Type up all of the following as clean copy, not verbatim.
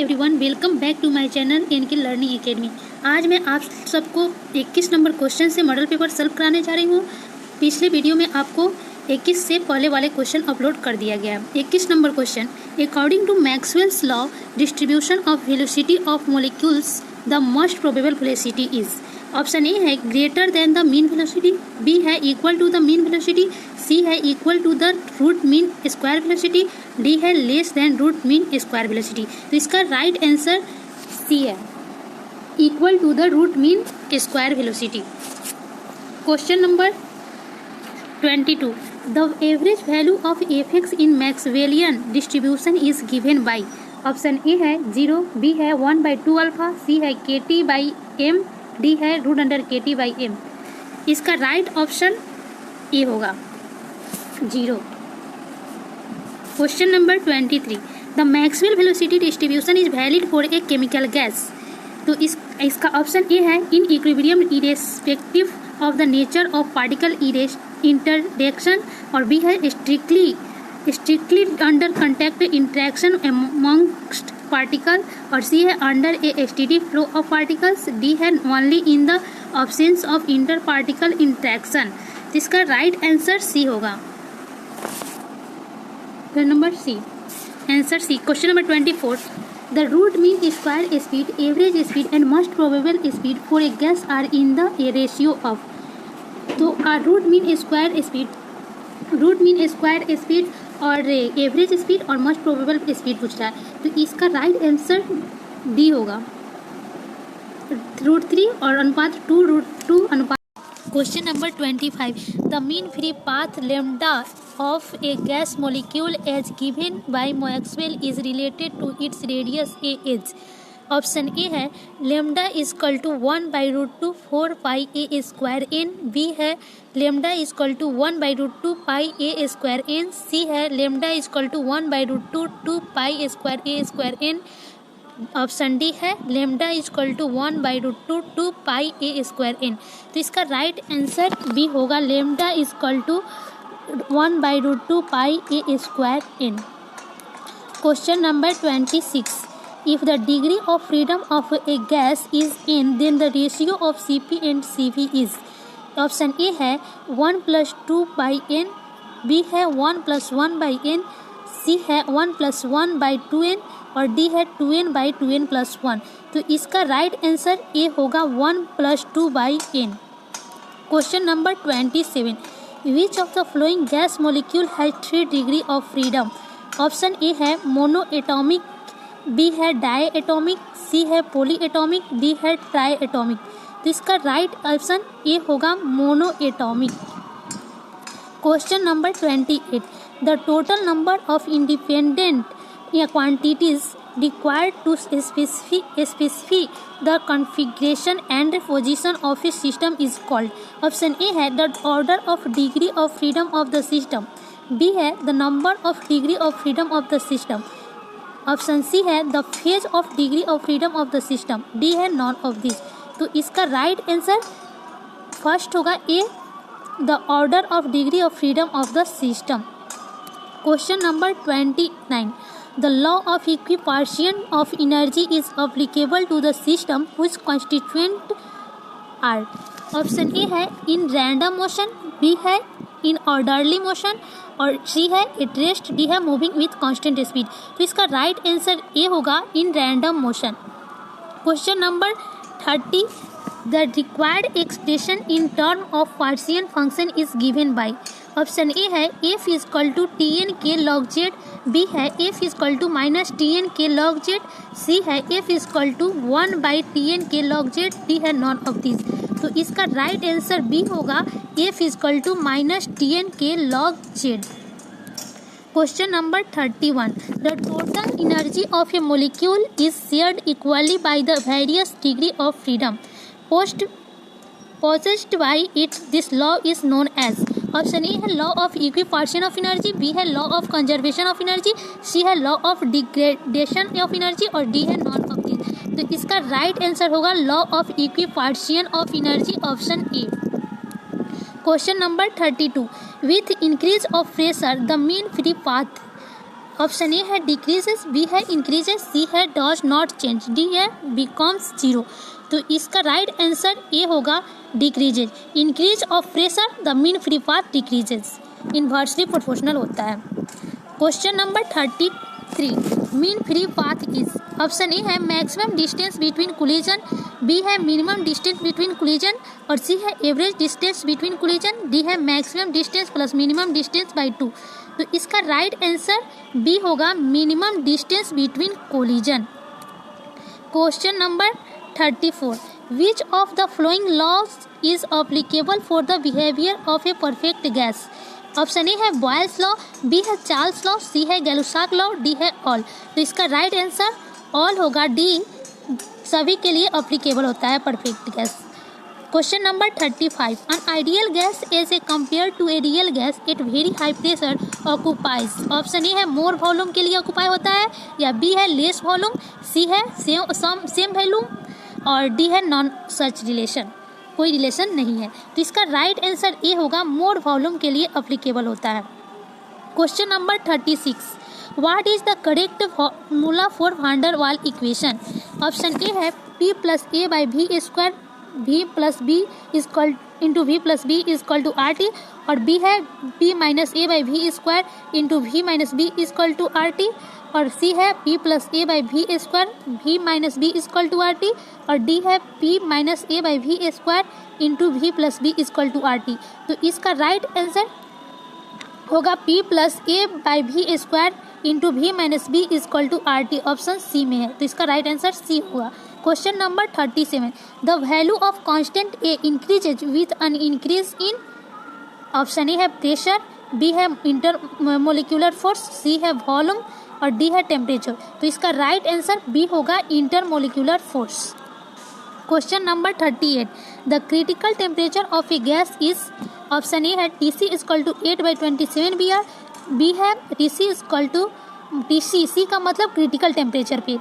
Everyone, welcome back to my channel NK learning academy. आज मैं आप सबको 21 नंबर क्वेश्चन से मॉडल पेपर सॉल्व कराने जा रही हूँ। पिछले वीडियो में आपको 21 से पहले वाले क्वेश्चन अपलोड कर दिया गया। 21 number question, according to Maxwell's law distribution of velocity of molecules the most probable velocity is. Option A है greater than the mean velocity, B है equal to the mean velocity, C है equal to the root mean square velocity, D है less than root mean square velocity. तो इसका right answer C है, equal to the root mean square velocity. Question number 22, the average value of F X in Maxwellian distribution is given by. Option A है 0, B है 1/2 alpha, सी है KT/m, D है √under KT/m। इसका right option A होगा 0। Question number 23, the Maxwell velocity distribution is valid for a chemical gas. तो इसका option A है in equilibrium irrespective of the nature of particle interaction, और B है strictly under contact interaction amongst particle, और C है under a steady flow of particles, D है only in the absence of inter particle interaction. इसका right answer C होगा, number C, answer C. Question number 24, the root mean square speed, average speed and most probable speed for a gas are in the ratio of. तो root mean square speed और average speed और most probable speed पूछ रहा है, तो इसका right answer D होगा, √3 और अनुपात 2/2 अनुपात। Question number 25, the mean free path lambda of a gas molecule as given by Maxwell is related to its radius A is. Option A है lambda is equal to 1/√2 4 pi A square N, B है lambda is equal to 1/√2 pi A square N, C है lambda is equal to 1/√2 2 pi square A square N, option D है lambda is equal to 1/√2 2 pi A square N. तो इसका right answer B होगा, lambda is equal to 1/√2 pi A square N. Question number 26, if the degree of freedom of a gas is n, then the ratio of Cp and Cv is। Option A है 1 + 2/n, B है 1 + 1/n, सी है 1 + 1/2n, और D है 2n/2n + 1। तो इसका right answer A होगा 1 + 2/n। Question number 27, which of the following gas molecule has 3 degree of freedom. Option A है monoatomic, B है डाई एटॉमिक, सी है पॉली एटॉमिक, डी है ट्राई एटॉमिक। तो इसका राइट ऑप्शन ए होगा monoatomic. Question number 28, the total number of independent quantities required to specify the configuration and position of a system is called. Option A है the order of degree of freedom of the system, B है the number of degree of freedom of the system, option C है the phase of degree of freedom of the system, D है none of this. तो इसका right answer first होगा A, the order of degree of freedom of the system. Question number 29, the law of equipartition of energy is applicable to the system which constituent are. Option A है इन random motion, B है इन orderly motion, और C है at rest, D है moving with constant speed. तो इसका right answer A होगा in random motion. Question number 30, the required expression in term of partial function is given by. Option A है F is equal to TN k log z, B है F is equal to -TN k log z, C है F is equal to 1/TN k log z, D है none of this. तो इसका right answer B होगा F is equal to -TN k log z। Question number 31, the total energy of a molecule is shared equally by the various degree of freedom possessed by it, this law is known as। Option A है law of equipartition of energy, B है law of conservation of energy, C है law of degradation of energy, और D है none of this. तो इसका right answer होगा law of equipartition of energy, option A. Question number 32, with increase of pressure the mean free path option A है decreases, B है increases, C है does not change, D है becomes zero. तो इसका right answer A होगा decreases. Increase of pressure the mean free path decreases, inversely proportional होता है। Question number 33, mean free path is, option A है maximum distance between collision, B है minimum distance between collision और C है average distance between collision, D है maximum distance plus minimum distance by 2। तो इसका right answer B होगा minimum distance between collision. Question number 34, which of the following laws is applicable for the behaviour of a perfect gas. Option A है Boyle's law, B है Charles law, C है Gay Lussac law, D है all. तो इसका right answer all होगा, D सभी के लिए एप्लीकेबल होता है perfect gas. Question number 35, an ideal gas as a compared to a real gas at very high pressure occupies। Option A है मोर वॉल्यूम के लिए ऑक्यूपाई होता है, या बी है लेस वॉल्यूम, सी है सेम वॉल्यूम और डी है नॉन सच रिलेशन, कोई रिलेशन नहीं है। तो इसका राइट आंसर ए होगा मोर वॉल्यूम के लिए एप्लीकेबल होता है। Question number 36, what is the correct formula for van der Waals equation. Option A है P plus A by V square, V plus B is equal into V plus B is equal to R T, और B है P minus A by V square into V minus B is equal to R T, और C है P plus A by V square V minus B is equal to R T, और D है P minus A by V square into V plus B is equal to R T. तो इसका right answer होगा P plus A by V square into V minus B is equal to R T, option C में है। तो इसका right answer C होगा। Question number 37, the value of constant A increases with an increase in. Option A है pressure, B है intermolecular force, C है volume और D है टेम्परेचर। तो इसका राइट आंसर बी होगा intermolecular force. Question number 38, the critical temperature of a gas is. Option A है TC is equal to 8/27 BR, B है TC is equal to TC, C का मतलब क्रिटिकल टेम्परेचर पे,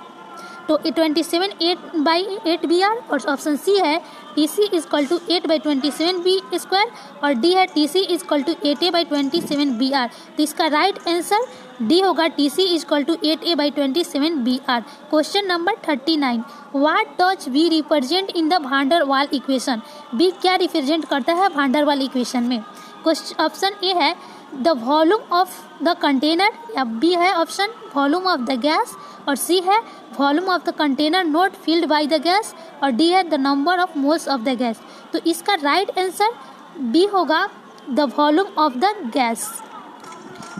तो 27 8/8 BR, और ऑप्शन सी है TC is equal to 8/27 B square और D है TC is equal to 8A/27 BR। तो इसका राइट आंसर डी होगा TC is equal to 8A/27 BR। Question number 39, what does V represent in the van der Waals equation. B क्या represent करता है van der Waals equation में। Option A है the volume of the container, या B है option volume of the gas, और C है volume of the container not filled by the gas, और डी है the number of moles of the gas. तो इसका right answer B होगा the volume of the gas.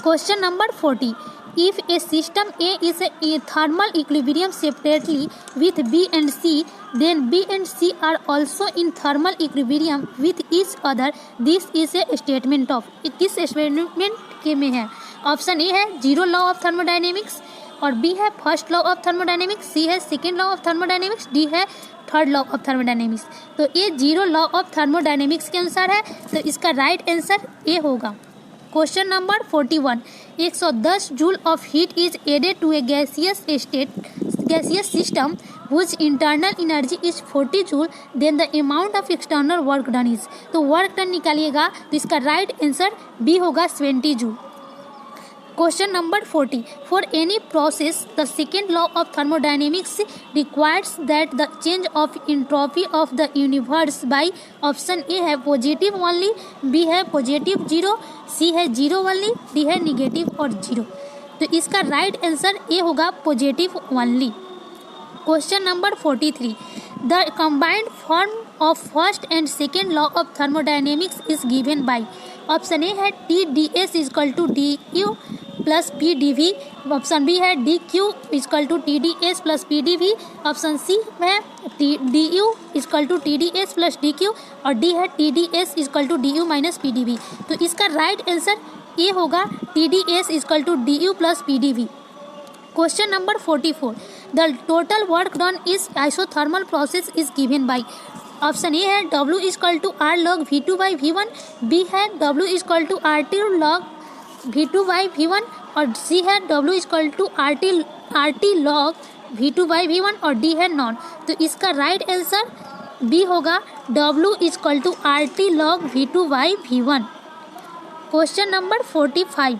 Question number 40, if a system A is a thermal equilibrium separately with B and C, then B and C are also in thermal equilibrium with each other, this is a statement of। किस statement के में है। Option A है zero law of thermodynamics, और B है first law of thermodynamics, सी है second law of thermodynamics, D है third law of thermodynamics. तो ये जीरो लॉ ऑफ थर्मोडायनेमिक्स के अनुसार है, तो इसका राइट आंसर ए होगा। Question number 41, 110 joule of heat is added to a gaseous system whose internal energy is 40 joule, then the amount of external work done is। तो work done निकालिएगा, तो इसका राइट आंसर बी होगा 20 joule. Question number 40, for any process the second law of thermodynamics requires that the change of entropy of the universe by. Option A है positive only, B है positive 0, C है 0 only, D है negative और 0। तो इसका right answer A होगा positive only. Question number 43, the combined form of first and second law of thermodynamics is given by. Option A है TdS is equal to DQ plus PdV, option B है DQ is equal to TdS plus PdV, option C है DU is equal to TdS plus DQ, और D है TdS is equal to DU minus PdV। तो इसका right answer A होगा TdS is equal to DU plus PdV। Question number 44, the total work done is isothermal process is given by. Option A है W is equal to R log V2 by V1, B है W is equal to RT log V2 by V1, और C है W is equal to RT log V2 by V1, और D है none. तो इसका right answer B होगा W is equal to RT log V2 by V1। Question number 45,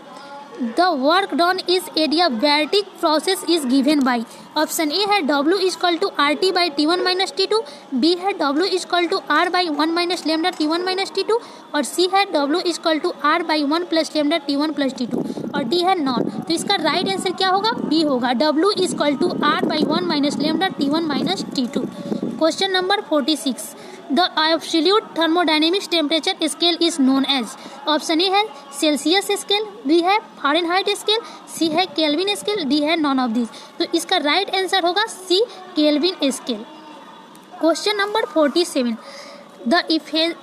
the work done is adiabatic process is given by. Option A है W equal to RT by T1 minus T2, B है W equal to R by 1 minus lambda T1 minus T2, और C है W equal to R by 1 plus lambda T1 plus T2, और D है none. तो इसका right answer क्या होगा? B होगा, W equal to R by 1 minus lambda T1 minus T2। Question number 46, the absolute thermodynamics temperature scale is known as. Option A है Celsius scale, B है Fahrenheit scale, C है Kelvin scale, D है none of this. तो इसका right answer होगा C, Kelvin scale. Question number 47, the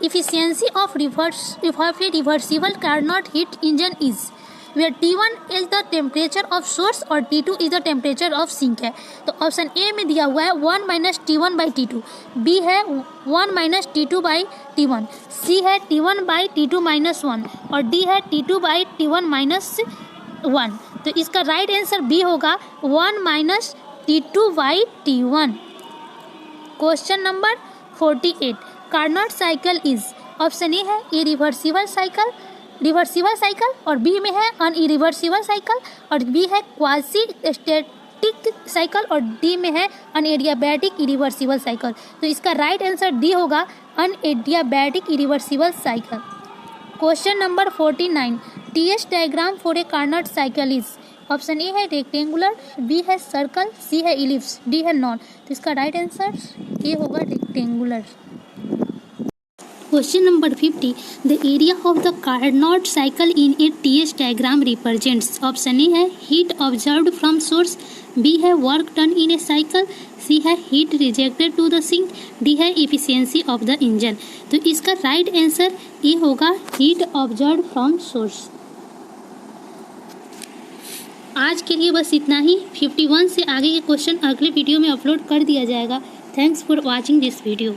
efficiency of reversible Carnot heat engine is, where T1 is the temperature of source और T2 is the temperature of sink है। तो option A में दिया हुआ है 1 minus T1 by T2, B है 1 minus T2 by T1, सी है T1 by T2 minus 1, और डी है T2 बाई T1 माइनस 1। तो इसका राइट आंसर बी होगा 1 minus T2 by T1। Question number 48, Carnot cycle is. Option A है irreversible cycle, और B में है अनइरिवर्सिबल साइकिल, और बी है क्वासी स्टैटिक साइकिल, और डी में है अनएडियाबैटिक इरिवर्सिबल साइकिल। तो इसका राइट आंसर डी होगा an adiabatic irreversible cycle. Question number 49, TS diagram for a Carnot cycle is. Option A है रेक्टेंगुलर, बी है सर्कल, सी है इलिप्स, डी है नॉन। तो इसका राइट आंसर ए होगा rectangular. Question number 50, the area of the Carnot cycle in a TS diagram represents. Option A है heat observed from source, B है work done in a cycle, C है heat rejected to the sink, D है efficiency of the engine. तो इसका right answer A होगा heat observed from source. आज के लिए बस इतना ही। 51 से आगे के क्वेश्चन अगले वीडियो में अपलोड कर दिया जाएगा। Thanks for watching this video.